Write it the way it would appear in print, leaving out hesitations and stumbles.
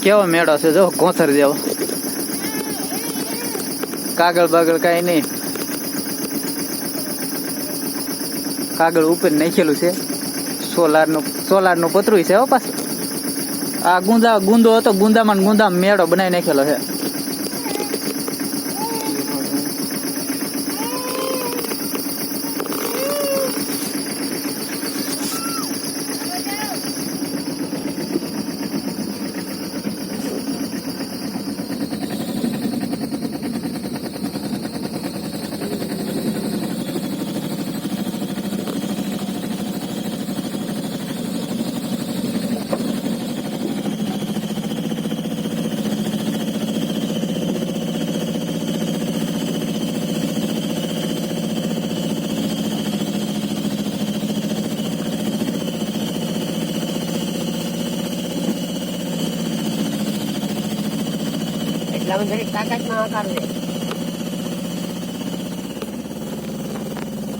કેવો મેળો છે જો કોથર જેવો, કાગળ બાગળ કઈ નહીં, કાગળ ઉપર નાખેલું છે, સોલાર નું પતરું છે હો પાછું. આ ગુંદો હતો, ગુંદામાં મેળો બનાવી નાખેલો છે. એટલે તાકાત માં આકાર છે.